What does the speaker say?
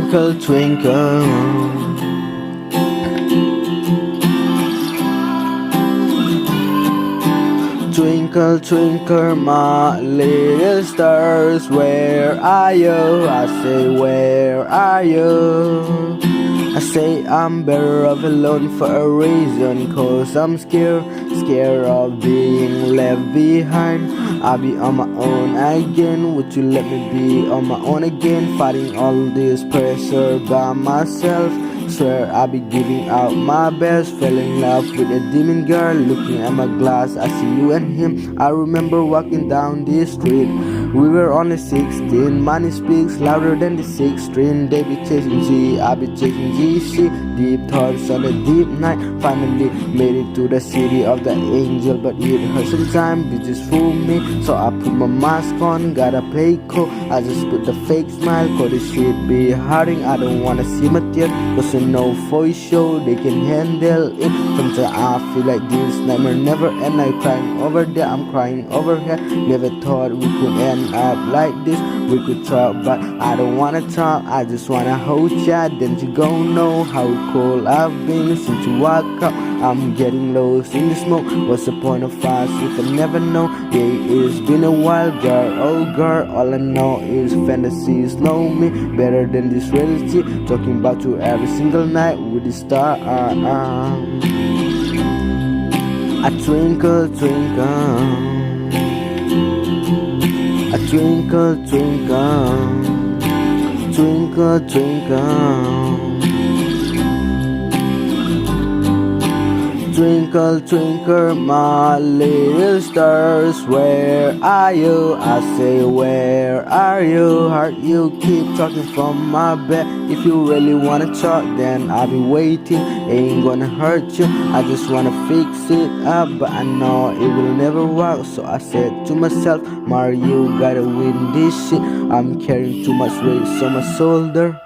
Twinkle, twinkle. Twinkle, twinkle, my little stars, where are you? I say, where are you? I say I'm better off alone for a reason, 'cause I'm scared of being left behind. I'll be on my own again, would you let me be on my own again? Fighting all this pressure by myself, swear I'll be giving out my best. Fell in love with a demon girl, looking at my glass, I see you and him. I remember walking down this street, we were only 16. Money speaks louder than the 6 string. They be chasing G, I be chasing GC. Deep thoughts on a deep night, finally made it to the city of the angel. But it hurt some time, bitches fool me, so I put my mask on. Gotta play cool, I just put the fake smile, 'cause this shit be hurting. I don't wanna see my tears, 'cause I know for sure they can handle it. Sometimes I feel like this nightmare never end. I'm crying over there, I'm crying over here. Never thought we could end up like this. We could talk, but I don't wanna talk, I just wanna hold ya. Then you gon' know how cold I've been since you walk up. I'm getting lost in the smoke, what's the point of us if I never know? Yeah, it's been a while, girl, oh girl. All I know is fantasies know me better than this reality. Talking about you every single night with the star. I twinkle, twinkle. I twinkle, twinkle. Twinkle, twinkle. Twinkle, twinkle, my little stars, where are you? I say, where are you? Heart, you keep talking from my bed. If you really wanna talk, then I'll be waiting. Ain't gonna hurt you, I just wanna fix it up, but I know it will never work. So I said to myself, Mario, you gotta win this shit. I'm carrying too much weight on my shoulder.